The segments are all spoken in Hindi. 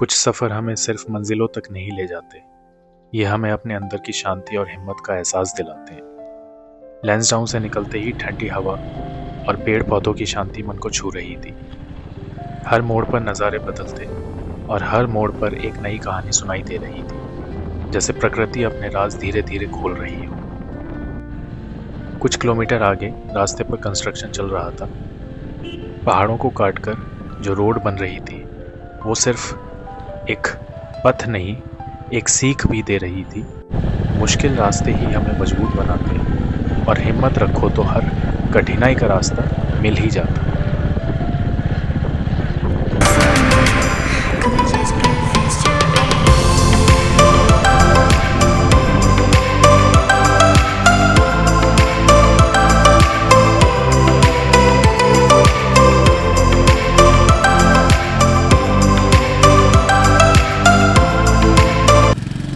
कुछ सफ़र हमें सिर्फ मंजिलों तक नहीं ले जाते, ये हमें अपने अंदर की शांति और हिम्मत का एहसास दिलाते हैं। लैंसडाउन से निकलते ही ठंडी हवा और पेड़ पौधों की शांति मन को छू रही थी। हर मोड़ पर नज़ारे बदलते और हर मोड़ पर एक नई कहानी सुनाई दे रही थी, जैसे प्रकृति अपने राज धीरे धीरे खोल रही हो। कुछ किलोमीटर आगे रास्ते पर कंस्ट्रक्शन चल रहा था। पहाड़ों को काटकर जो रोड बन रही थी वो सिर्फ एक पथ नहीं, एक सीख भी दे रही थी। मुश्किल रास्ते ही हमें मजबूत बनाते हैं और हिम्मत रखो तो हर कठिनाई का रास्ता मिल ही जाता है।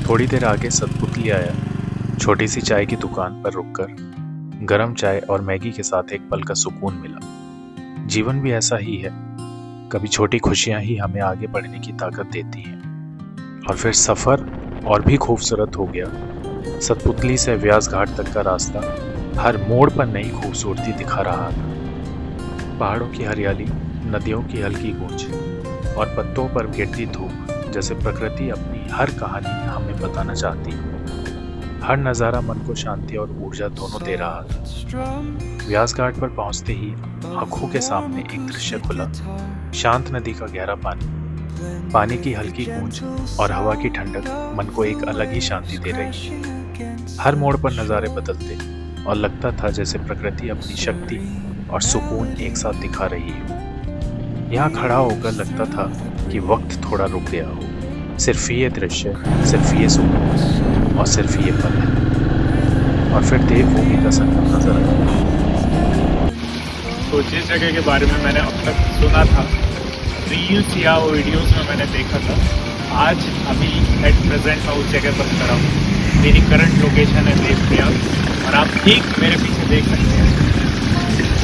थोड़ी देर आगे सतपुतली आया। छोटी सी चाय की दुकान पर रुककर गरम चाय और मैगी के साथ एक पल का सुकून मिला। जीवन भी ऐसा ही है, कभी छोटी खुशियां ही हमें आगे बढ़ने की ताकत देती हैं। और फिर सफ़र और भी खूबसूरत हो गया। सतपुतली से व्यास घाट तक का रास्ता हर मोड़ पर नई खूबसूरती दिखा रहा था। पहाड़ों की हरियाली, नदियों की हल्की गूंज और पत्तों पर गिरती धूप, जैसे प्रकृति अपनी हर कहानी हमें बताना चाहती है। हर नज़ारा मन को शांति और ऊर्जा दोनों दे रहा था। व्यास घाट पर पहुंचते ही आंखों के सामने एक दृश्य खुला। शांत नदी का गहरा पानी, पानी की हल्की गूंज और हवा की ठंडक मन को एक अलग ही शांति दे रही है। हर मोड़ पर नज़ारे बदलते और लगता था जैसे प्रकृति अपनी शक्ति और सुकून एक साथ दिखा रही हो। यहाँ खड़ा होकर लगता था कि वक्त थोड़ा रुक गया हो। सिर्फ ये दृश्य, सिर्फ ये सुकून और सिर्फ ये पल है। और फिर देवभूमि का संगम नजर आया। तो जिस जगह के बारे में मैंने अब तक सुना था, रील्स या वीडियोस में मैंने देखा था, आज अभी एट प्रेजेंट मैं उस जगह पर खड़ा हूँ। मेरी करंट लोकेशन है देवप्रयाग और आप ठीक मेरे पीछे देख सकते हैं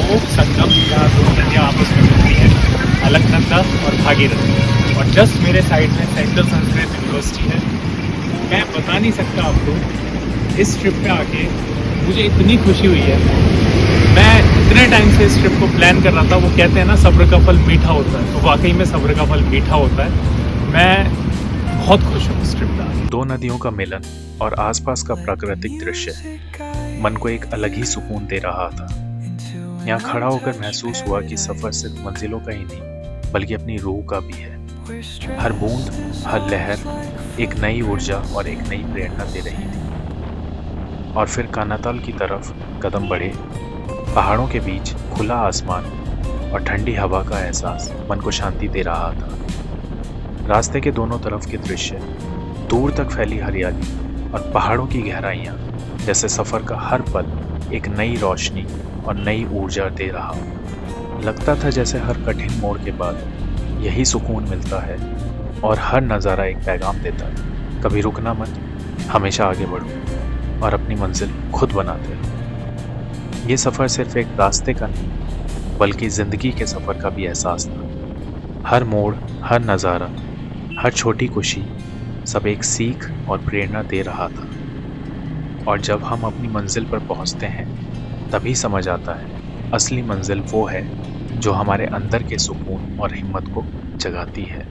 वो संगम जहाँ दो नदियाँ आपस में मिलती हैं, अलकनंदा और भागीरथी। और जस्ट मेरे साइड में सेंट्रल संस्कृत यूनिवर्सिटी है। मैं बता नहीं सकता आपको, इस ट्रिप पे आके मुझे इतनी खुशी हुई है। मैं इतने टाइम से इस ट्रिप को प्लान कर रहा था। वो कहते हैं ना, सब्र का फल मीठा होता है, तो वाकई में सब्र का फल मीठा होता है। मैं बहुत खुश हूँ इस ट्रिप पे। दो नदियों का मिलन और आसपास का प्राकृतिक दृश्य मन को एक अलग ही सुकून दे रहा था। यहाँ खड़ा होकर महसूस हुआ कि सफ़र सिर्फ मंजिलों का ही नहीं, बल्कि अपनी रूह का भी है। हर बूंद, हर लहर एक नई ऊर्जा और एक नई प्रेरणा दे रही थी। और फिर कानाताल की तरफ कदम बढ़े। पहाड़ों के बीच खुला आसमान और ठंडी हवा का एहसास मन को शांति दे रहा था। रास्ते के दोनों तरफ के दृश्य, दूर तक फैली हरियाली और पहाड़ों की गहराइयाँ, जैसे सफ़र का हर पल एक नई रोशनी और नई ऊर्जा दे रहा। लगता था जैसे हर कठिन मोड़ के बाद यही सुकून मिलता है और हर नज़ारा एक पैगाम देता है, कभी रुकना मत, हमेशा आगे बढ़ो और अपनी मंजिल खुद बनाते रहो। ये सफ़र सिर्फ एक रास्ते का नहीं, बल्कि ज़िंदगी के सफ़र का भी एहसास था। हर मोड़, हर नज़ारा, हर छोटी खुशी, सब एक सीख और प्रेरणा दे रहा था। और जब हम अपनी मंजिल पर पहुंचते हैं, तभी समझ आता है असली मंजिल वो है जो हमारे अंदर के सुकून और हिम्मत को जगाती है।